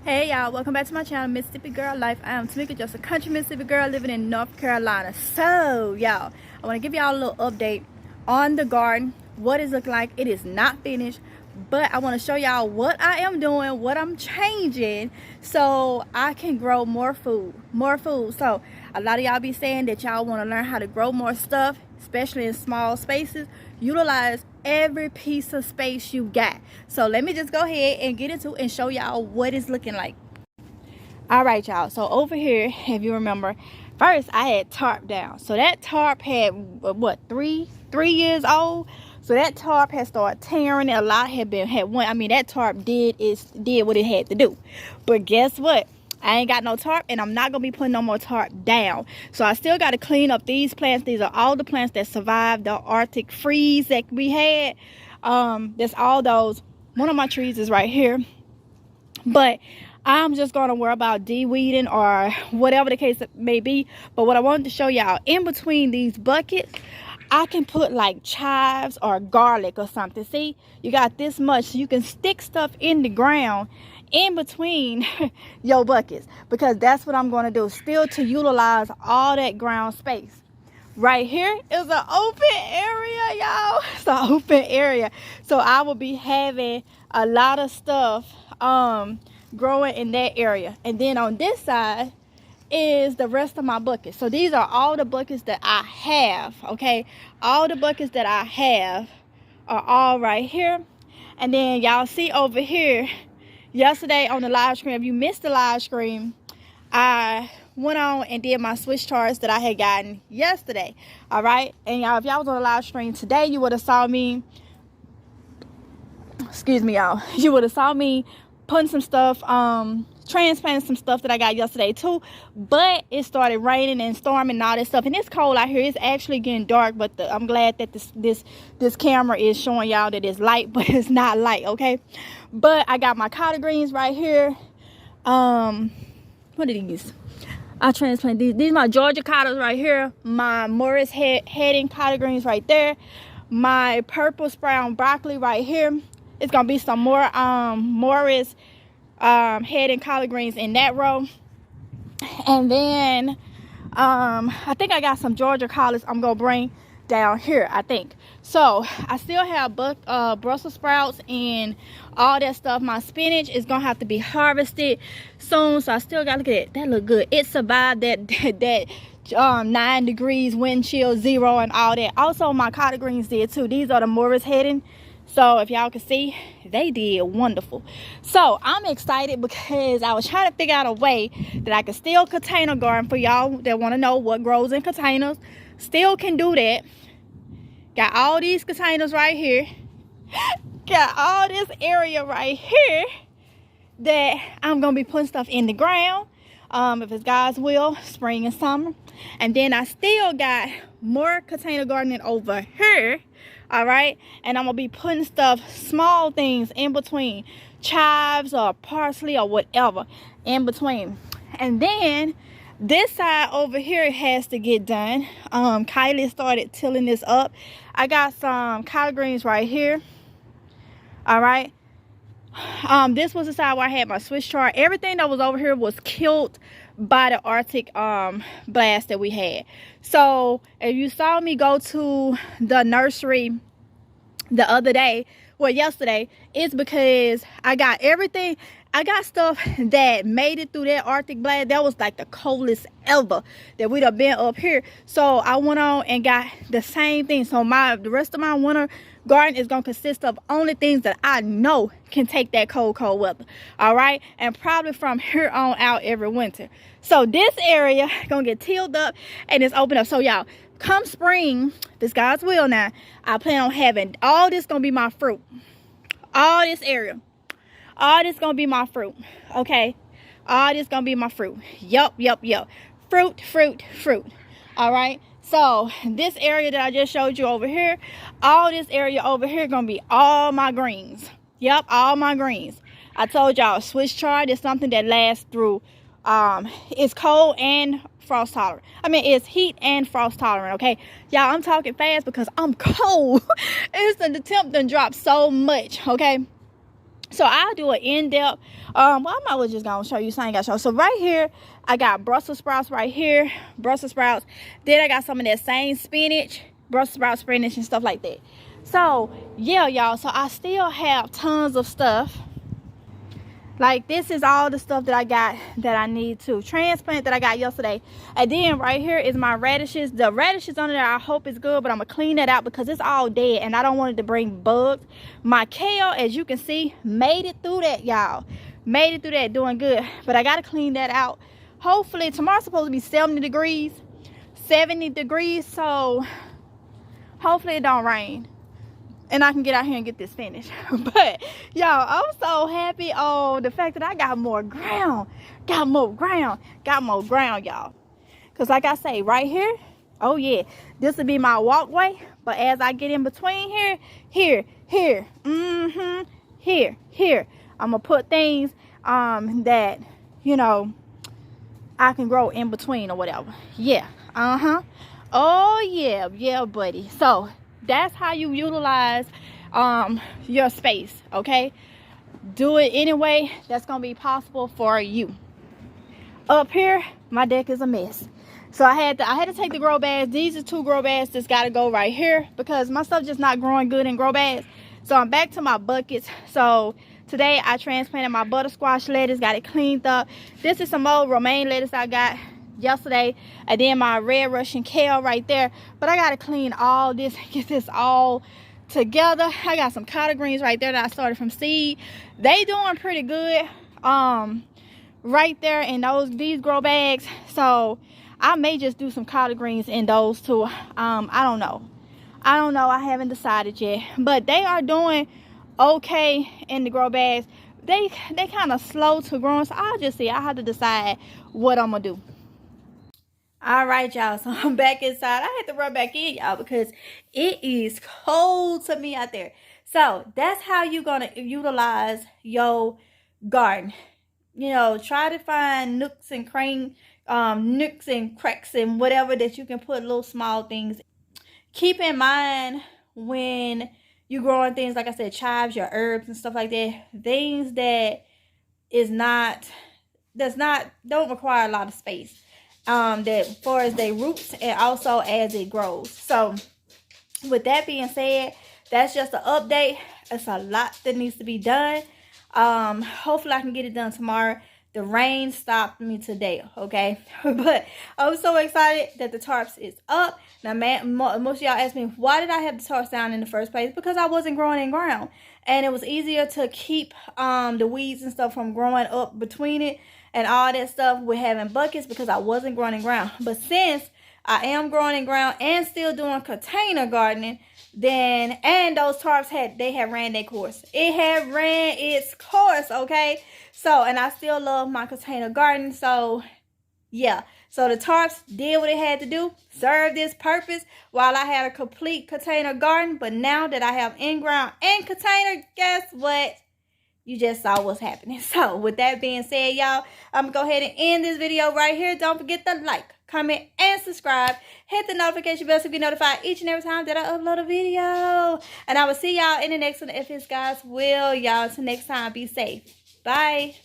Hey y'all, welcome back to my channel, Mississippi Girl Life. I am Tamika, just a country Mississippi girl living in North Carolina. So y'all, I want to give y'all a little update on the garden, what it's looking like. It is not finished, but I want to show y'all what I am doing, what I'm changing so I can grow more food. So a lot of y'all be saying that y'all want to learn how to grow more stuff, especially in small spaces. Utilize every piece of space you got. So let me just go ahead and get into it and show y'all what it's looking like. All right, y'all, so over here, if you remember, first I had tarp down. So that tarp had what, three years old. So that tarp had started tearing. A lot that tarp did what it had to do. But guess what? I ain't got no tarp, and I'm not gonna be putting no more tarp down. So I still got to clean up these plants. These are all the plants that survived the Arctic freeze that we had. That's all those. One of my trees is right here, but I'm just gonna worry about de-weeding or whatever the case may be. But what I wanted to show y'all, in between these buckets, I can put like chives or garlic or something. See, you got this much, so you can stick stuff in the ground in between your buckets, because that's what I'm going to do, still to utilize all that ground space. Right here is an open area, y'all. It's an open area, so I will be having a lot of stuff growing in that area. And then on this side is the rest of my buckets. So these are all the buckets that I have. Okay, all the buckets that I have are all right here. And then y'all see over here, yesterday on the live stream, if you missed the live stream, I went on and did my switch charts that I had gotten yesterday. All right, and y'all, if y'all was on the live stream today, you would have saw me, excuse me y'all, you would have saw me putting some stuff, transplanting some stuff that I got yesterday too. But it started raining and storming and all that stuff, and it's cold out here. It's actually getting dark, but I'm glad that this camera is showing y'all that it's light, but it's not light. Okay, but I got my collard greens right here. What are these? I transplant these. These are my Georgia collards right here. My Morris heading collard greens right there. My purple sprout broccoli right here. It's gonna be some more Morris head and collard greens in that row. And then I think I got some Georgia collards I'm gonna bring down here, I think. So I still have Brussels sprouts and all that stuff. My spinach is gonna have to be harvested soon, so I still gotta look at it. That look good. It survived that 9 degrees wind chill, 0 and all that. Also my collard greens did too. These are the Morris heading. So if y'all can see, they did wonderful. So I'm excited because I was trying to figure out a way that I could still container garden. For y'all that want to know what grows in containers, still can do that. Got all these containers right here. Got all this area right here that I'm going to be putting stuff in the ground. If it's God's will, spring and summer. And then I still got more container gardening over here. All right, and I'm gonna be putting stuff, small things in between, chives or parsley or whatever in between. And then this side over here has to get done. Kylie started tilling this up. I got some collard greens right here. All right, this was the side where I had my Swiss chard. Everything that was over here was killed by the Arctic blast that we had. So if you saw me go to the nursery the other day, well yesterday, it's because I got everything. I got stuff that made it through that Arctic blast. That was like the coldest ever that we'd have been up here. So I went on and got the same thing. So the rest of my winter garden is going to consist of only things that I know can take that cold weather. All right, and probably from here on out every winter. So this area gonna get tilled up and it's open up. So y'all, come spring, this God's will now, I plan on having all this gonna be my fruit. All this area, all this gonna be my fruit. Okay, all this gonna be my fruit. Yup. Fruit. All right, so this area that I just showed you over here, all this area over here gonna be all my greens. Yup, all my greens. I told y'all, Swiss chard is something that lasts through it's cold and frost tolerant. I mean, it's heat and frost tolerant. Okay, y'all, I'm talking fast because I'm cold. The temp done dropped so much. Okay, So I'll do an in-depth. Well, I'm not just gonna show you something I got show. So right here, I got Brussels sprouts right here, Brussels sprouts. Then I got some of that same spinach, Brussels sprouts, spinach, and stuff like that. So yeah, y'all. So I still have tons of stuff. Like, this is all the stuff that I got that I need to transplant that I got yesterday. And then right here is my radishes. The radishes under there, I hope it's good, but I'm gonna clean that out because it's all dead and I don't want it to bring bugs. My kale, as you can see, made it through that, y'all. Made it through that, doing good. But I gotta clean that out. Hopefully, tomorrow's supposed to be 70 degrees. 70 degrees, so hopefully it don't rain. And I can get out here and get this finished. But y'all, I'm so happy on the fact that I got more ground. Got more ground, y'all. Because like I say, right here, oh yeah, this will be my walkway. But as I get in between here, here, I'm going to put things that, you know, I can grow in between or whatever. Yeah, oh yeah, buddy. So that's how you utilize your space, okay? Do it anyway that's gonna be possible for you. Up here, my deck is a mess. So I had to take the grow bags. These are 2 grow bags that's gotta go right here because my stuff just not growing good in grow bags. So I'm back to my buckets. So today I transplanted my butter squash lettuce, got it cleaned up. This is some old romaine lettuce I got yesterday, and then my red Russian kale right there. But I gotta clean all this, get this all together. I got some collard greens right there that I started from seed. They doing pretty good right there in these grow bags. So I may just do some collard greens in those too. I don't know, I haven't decided yet, but they are doing okay in the grow bags. They kind of slow to growing, so I'll just see. I have to decide what I'm gonna do. All right, y'all, so I'm back inside. I had to run back in, y'all, because it is cold to me out there. So that's how you're gonna utilize your garden. You know, try to find nooks and cracks and whatever that you can put little small things. Keep in mind when you're growing things, like I said, chives, your herbs and stuff like that, things that don't require a lot of space. That far as they roots and also as it grows. So with that being said, that's just an update. It's a lot that needs to be done. Hopefully I can get it done tomorrow. The rain stopped me today, okay? But I'm so excited that the tarps is up. Now, most of y'all asked me, why did I have the tarps down in the first place? Because I wasn't growing in ground. And it was easier to keep the weeds and stuff from growing up between it and all that stuff with having buckets, because I wasn't growing in ground. But since I am growing in ground and still doing container gardening, then, and those tarps have ran their course. It had ran its course, okay? So, and I still love my container garden. So yeah, so the tarps did what it had to do, served its purpose while I had a complete container garden. But now that I have in-ground and container, guess what? You just saw what's happening. So with that being said, y'all, I'm gonna go ahead and end this video right here. Don't forget to like, comment, and subscribe. Hit the notification bell so you be notified each and every time that I upload a video. And I will see y'all in the next one if it's God's will. Y'all, until next time, be safe. Bye.